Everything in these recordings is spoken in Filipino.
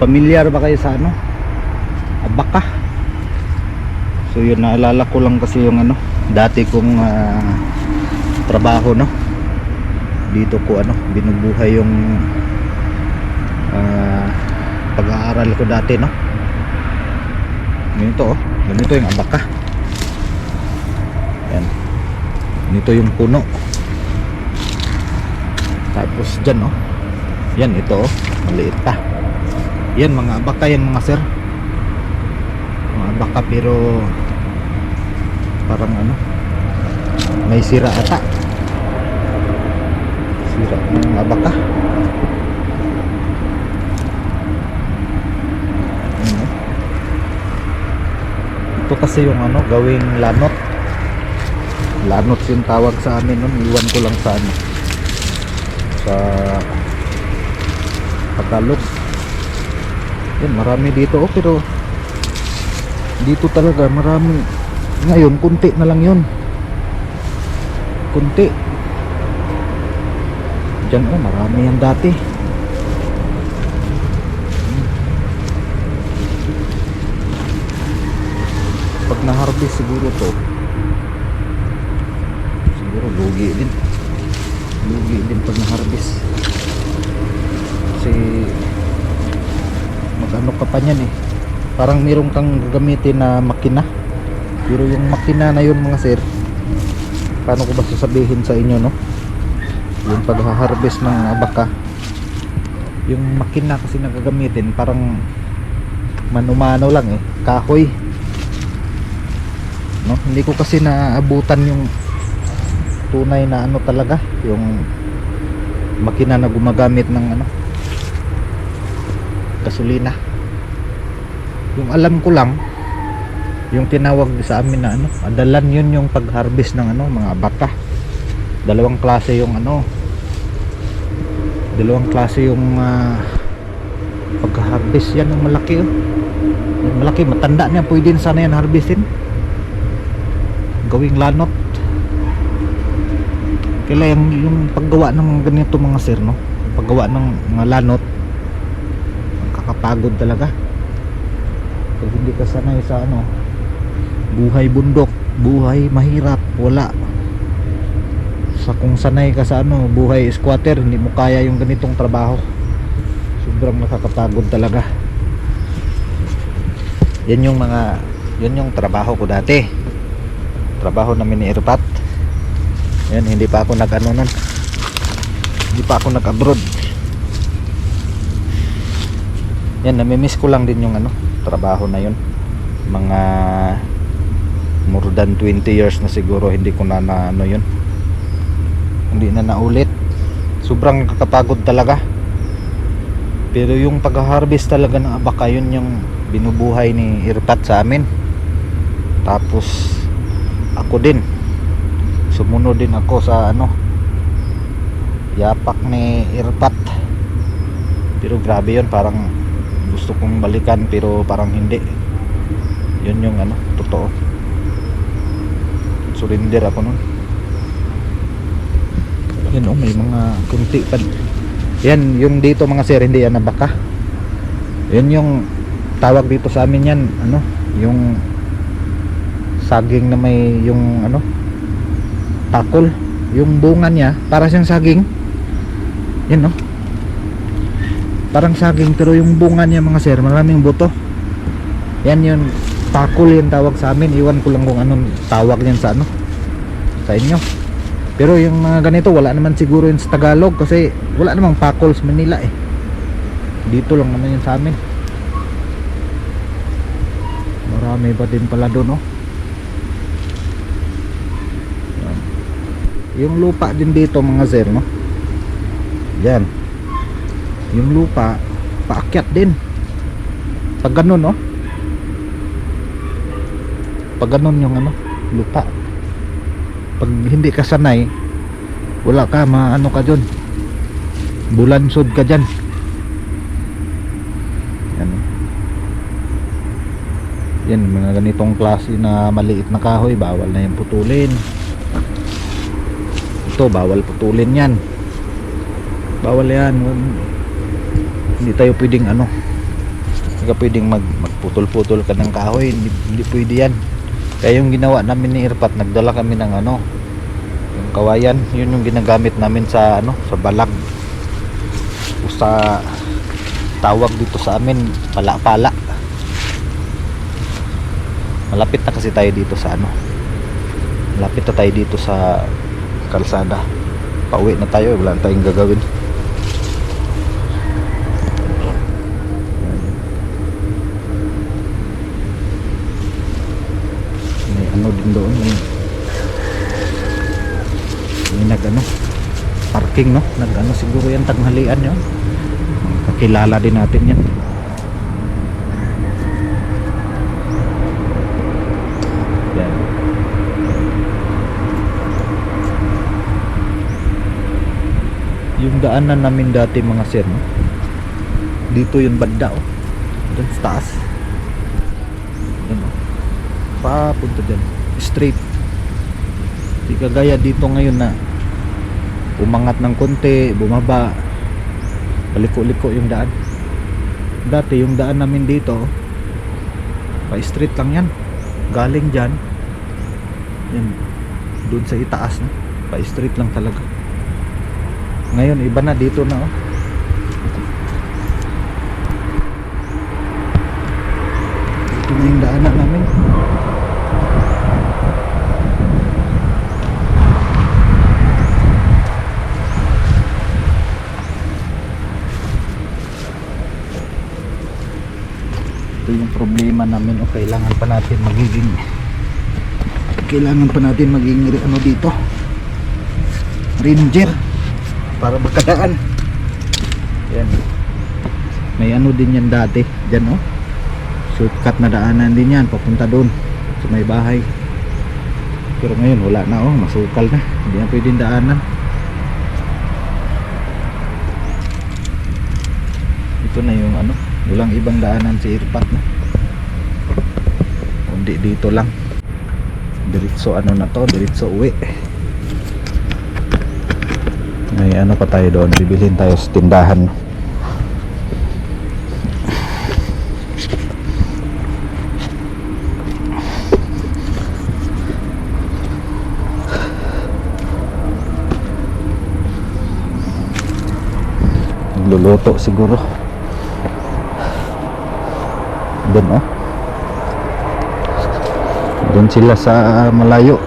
Pamilyar ba kayo sa ano? Abaka. So yun, naalala ko lang kasi yung ano, dati kong trabaho, no. Dito ko ano, binubuhay yung pag-aaral ko dati, no. Ganito, oh. Ganito yung abaka. Yan. Ganito yung puno. Tapos dyan, oh. Yan, ito, oh. Maliit pa. Yan, mga abaka yan, mga sir. Mga abaka, pero parang ano, may sira ata. Sira ng abaka. Ito kasi yung ano, gawing lanot. Lanot yung tawag sa amin nun. Iwan ko lang sa ano, sa Tagalog. Yan, marami dito, oh, pero dito talaga marami. Ngayon kunti na lang yun, kunti. Diyan, oh, marami yan dati. Pag na-harvest siguro to, siguro lugi din pag na-harvest. Kasi mag-ano ka pa niyan, eh. Parang mayroon kang gagamitin na makina. Pero yung makina na yun, mga sir, paano ko ba sasabihin sa inyo, no? Yung pag-harvest ng abaka, yung makina kasi na gagamitin, parang mano-mano lang, eh. Kahoy, no? Hindi ko kasi naabutan yung tunay na ano talaga, yung makina na gumagamit ng ano, gasolina. Yung alam ko lang, yung tinawag sa amin na ano, adalan, yun yung pag-harvest ng ano, mga abaka. Dalawang klase yung ano, dalawang klase yung pag-harvest. Yan yung malaki, oh. Yung malaki, matanda niya, pwede sana yan harvestin, gawing lanot. Kaya yung paggawa ng ganito, mga sir, no, paggawa ng mga lanot, kakapagod talaga. Pag hindi ka sanay sa ano, buhay bundok, buhay mahirap, wala sa, kung sanay ka sa ano, buhay squatter, hindi mo kaya yung ganitong trabaho. Sobrang nakakapagod talaga. Yan yung mga, yun yung trabaho ko dati, trabaho namin ni Irpat. Yan, hindi pa ako nag ano nun, hindi pa ako nag abroad. Yan, namimiss ko lang din yung ano, trabaho na yun. Mga more than 20 years na siguro hindi ko na ano yun, hindi na naulit. Sobrang kakapagod talaga. Pero yung pag-harvest talaga ng abaka, yun yung binubuhay ni Irpat sa amin. Tapos ako din, sumunod din ako sa ano, yapak ni Irpat. Pero grabe yun, parang gusto kong balikan pero parang hindi. Yun yung ano, totoo, surrender ako nun. Yan, oh, may mga kunti pa. Yan, yung dito, mga sir, hindi yan abaka. Yan yung tawag dito sa amin yan, ano, yung saging na may yung ano, takol. Yung bunga niya para siyang saging. Yan, no, parang saging, pero yung bunga niya, mga sir, maraming buto. Yan yun, takol yung tawag sa amin. Iwan ko lang kung anong tawag niyan sa ano, sa inyo. Pero yung mga ganito, wala naman siguro yun sa Tagalog, kasi wala namang pakol sa Manila, eh. Dito lang naman yun sa amin. Marami pa din pala doon, oh. Yung lupa din dito, mga sir, no, yan, yung lupa paakyat din pag ganun, no, pag ganun yung ano, lupa. Pag hindi ka sanay, wala ka, maano ka dyan, bulansod ka dyan. Yan, yan, mga ganitong klase na maliit na kahoy, bawal na yung putulin. Ito, bawal putulin yan, bawal yan. Hindi tayo pwedeng ano, Hindi ka pwedeng magputol-putol ka ng kahoy, hindi pwede yan. Kaya yung ginawa namin ni Irpat, nagdala kami ng ano, yung kawayan, yun yung ginagamit namin sa ano, sa balag o sa tawag dito sa amin, pala-pala. Malapit na kasi tayo dito sa ano, malapit na tayo dito sa kalsada. Pauwi na tayo, wala na tayong gagawin. May ano din doon, may nag ano, parking, no, nag ano siguro yan, tanghalian yun. Kakilala din natin yan. Yan. Yung daanan namin dati mga sir, no? Dito yung banda, oh. Doon sa taas. Yan, oh. Papunta dyan. Straight. Di kagaya dito ngayon na umangat ng konti, bumaba, paliko-liko yung daan. Dati yung daan namin dito, pa straight lang yan. Galing dyan, yan, doon sa itaas, no? Pa straight lang talaga. Ngayon iba na, dito na, oh. Ito na yung daanan namin. Ito yung problema namin, o kailangan pa natin magiging ano dito, ranger para makadaan. Yan, may ano din yan dati dyan, oh, shortcut na daanan din yan papunta doon sa may bahay. Pero ngayon wala na, oh, masukal na, hindi na pwedeng daanan. Ito na yung ano, walang ibang daanan si Irpat na, kundi dito lang, diretso ano na to, diretso uwi. May ano pa tayo doon, bibilhin tayo sa tindahan. Luluto siguro doon, oh, doon sila sa malayo.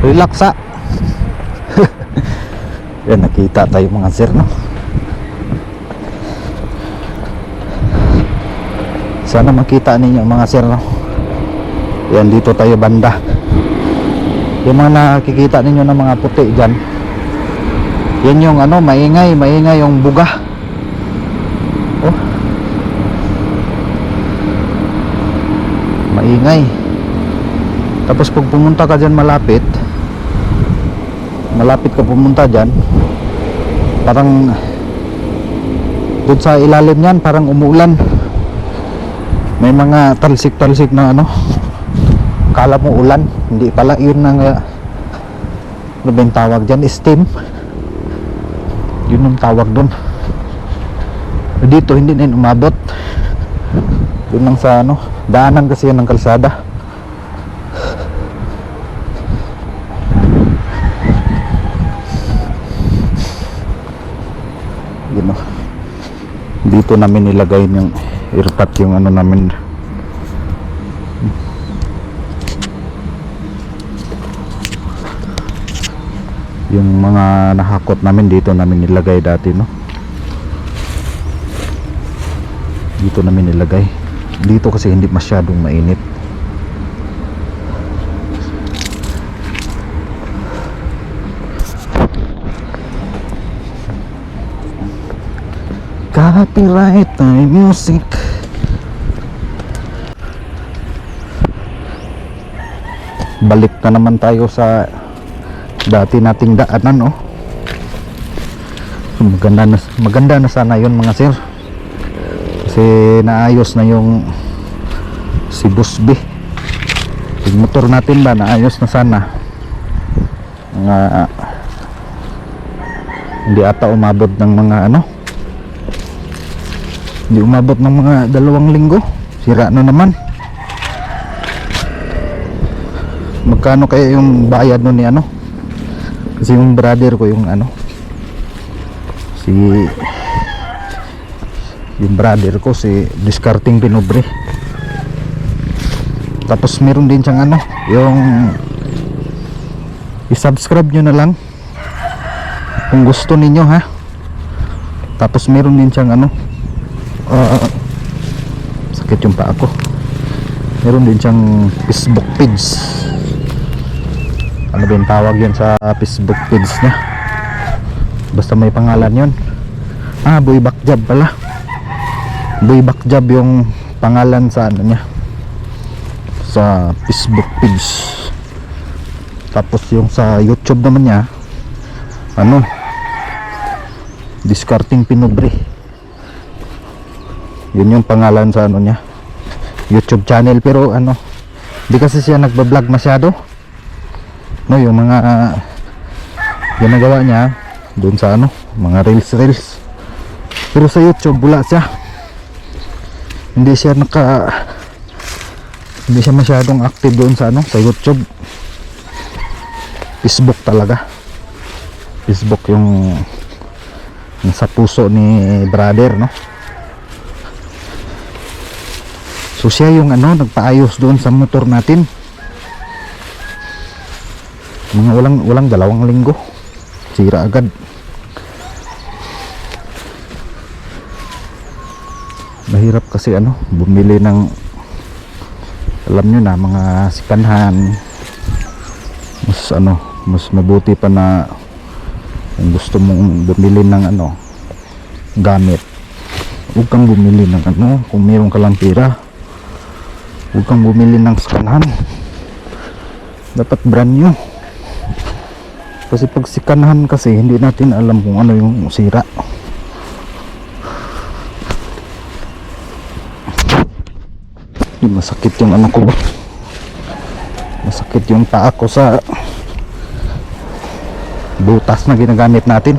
Relax, ah. Yan, nakita tayo mga sir, no? Sana makita ninyo mga sir, no? Yan, dito tayo banda. Yung mga nakikita ninyo ng mga puti dyan, yan yung ano, maingay yung buga. Oh, maingay. Tapos pag pumunta ka dyan malapit ka pumunta dyan, parang doon sa ilalim yan parang umuulan. May mga talsik na ano, kala mo ulan, hindi pala, yun ang ano ba yung tawag dyan, steam. Yun ang tawag doon. Dito hindi na yun umabot. Doon lang sa ano, daanan kasi yan ng kalsada. Yun, oh. Dito namin nilagay yung Irpat, yung ano namin, yung mga nahakot namin dito namin nilagay dati, no? Dito namin nilagay dito kasi hindi masyadong mainit. Copyright time music. Balik na naman tayo sa dati nating daanan, oh. So, maganda na sana yun mga sir, kasi Kasi naayos na yung si Busby. Yung motor natin ba naayos na sana. Mga hindi ata umabot ng mga ano. Hindi umabot ng mga 2 linggo. Sira na naman. Magkano kaya yung bayad nun ni ano? Kasi yung brother ko yung ano, yung brother ko si Discarding Pinobre. Tapos meron din siyang ano, yung i-subscribe nyo na lang kung gusto ninyo ha. Tapos meron din siyang ano, sakit yung paa ko. Meron din siyang Facebook page. Ano ba yung tawag yun sa Facebook page niya? Basta may pangalan yun. Boy Bakjab pala. Boy Bakjab yung pangalan sa ano niya, sa Facebook page. Tapos yung sa YouTube naman niya, ano, Discarding Pinobre. Yun yung pangalan sa ano niya, YouTube channel. Pero ano, di kasi siya nagbablog masyado, no, yung mga ginagawa niya doon sa ano, mga reels. Pero sa YouTube wala siya. Hindi siya masyadong active doon sa ano, sa YouTube. Facebook talaga. Facebook yung nasa puso ni brother, no. So siya yung ano, nagpaayos doon sa motor natin. Mga walang 2 linggo sira agad. Mahirap kasi ano, bumili ng, alam nyo na, mga sikanhan. Mas mabuti pa na kung gusto mong bumili ng ano, gamit, huwag kang bumili ng ano, kung meron ka lang pera, huwag kang bumili ng sikanhan. Dapat brand new. Kasi pag sikanhan kasi, hindi natin alam kung ano yung sira. Masakit yung ano ko ba? Masakit yung paa ko sa butas na ginagamit natin.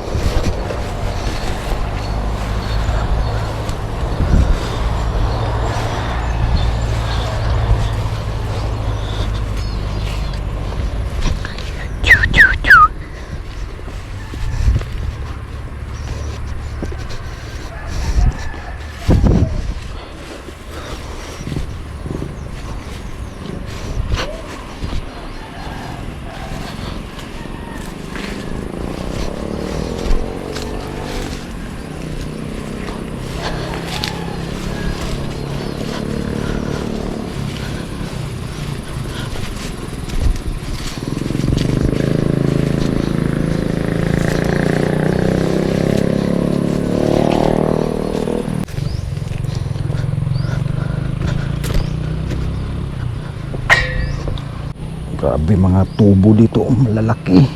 Grabe mga tubo dito, malalaki.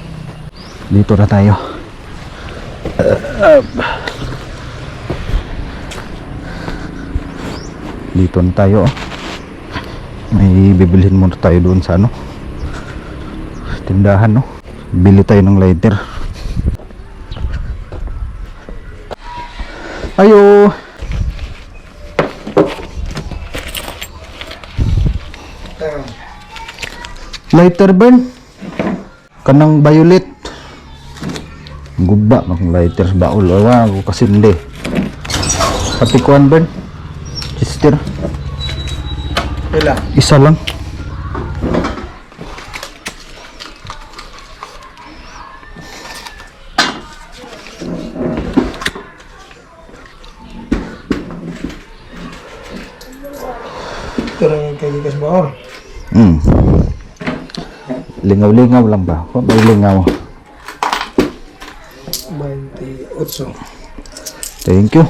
Dito na tayo. Dito na tayo. May bibilhin muna tayo doon sa ano, tindahan, no. Bili tayo ng lighter. Ayo. Lighter burn kanang violet guba ng lighter baul awa ko kasi hindi pati kuan burn sister isa lang. Turang kagigas baon. Lingaw-lingaw lang ba? Kung may lingaw. 28. Thank you.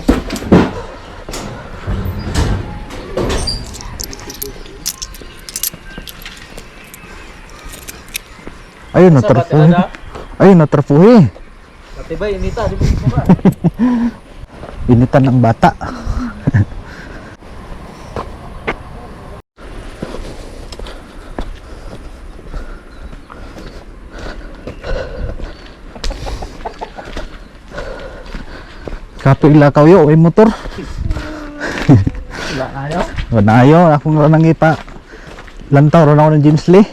Ayun, natrapuhi. Ayun, natrapuhi. Matibay, inita. Di ba? Initan ng bata. Kato ilakaw yo, ay motor. Wala na yun. Wala ayo, akong nangita. Lantaw ron ako ng James Lee.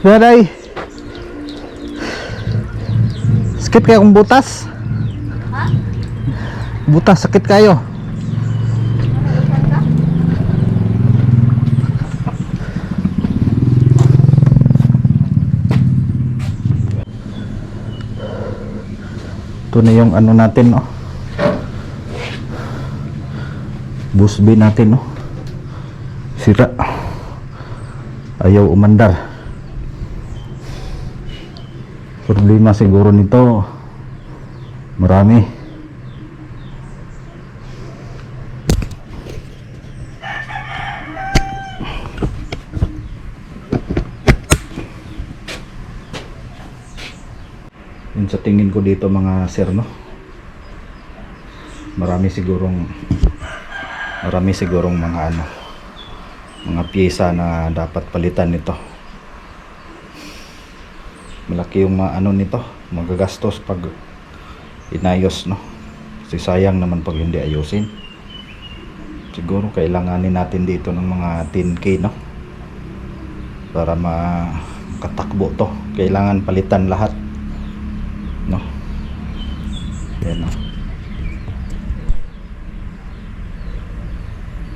Daday. Sakit kayo kung butas? Ha? Butas, sakit kayo. Ito na yung ano natin, no? Bus B natin, no? Sira. Ayaw umandar. Problema siguro nito, marami. Yun sa tingin ko dito mga sir, no? Marami sigurong mga ano, mga piyesa na dapat palitan nito. Malaki yung ano nito, magagastos pag inayos, no? Kasi sayang naman pag hindi ayusin. Siguro kailanganin natin dito ng mga 10K, no? Para makatakbo to. Kailangan palitan lahat, no? Yan, no?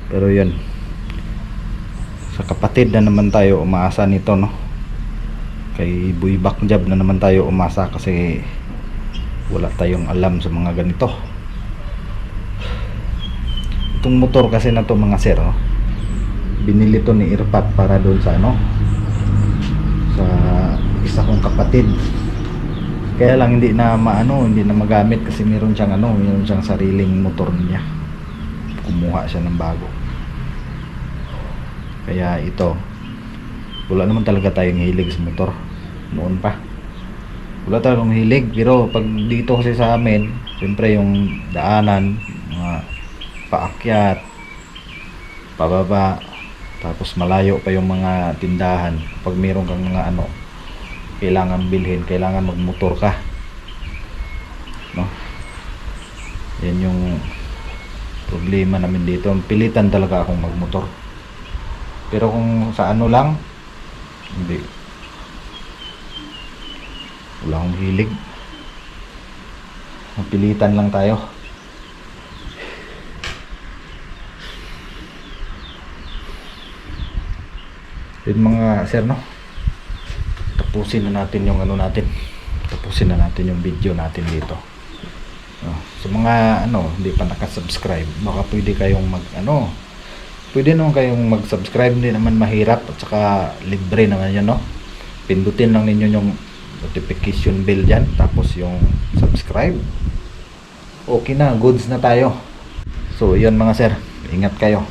Pero yan, sa kapatid na naman tayo umaasa nito, no? Kay Boy Bakjab na naman tayo umasa kasi wala tayong alam sa mga ganito. Itong motor kasi na to mga sir, no? Binili to ni Irpat para doon sa ano, sa isa kong kapatid. Kaya lang hindi na hindi na magamit kasi meron siyang sariling motor niya. Kumuha siya ng bago. Kaya ito, wala naman talaga tayong hilig sa motor noon pa. Wala talagang hilig, pero pag dito kasi sa amin, siyempre yung daanan, mga paakyat, pababa, tapos malayo pa yung mga tindahan. Pag meron kang mga kailangan bilhin, kailangan magmotor ka, no? Yan yung problema namin dito. Pilitan talaga akong magmotor. Pero kung sa ano lang, hindi. Wala akong hilig. Mapilitan lang tayo. Yun mga sir, no? Tapusin na natin yung Tapusin na natin yung video natin dito. Sa mga hindi pa nakasubscribe, baka pwede kayong pwede naman kayong mag-subscribe, hindi naman mahirap at saka libre naman yan, no? Pindutin lang ninyo yung notification bell dyan, tapos yung subscribe. Okay na, goods na tayo. So yun mga sir, ingat kayo.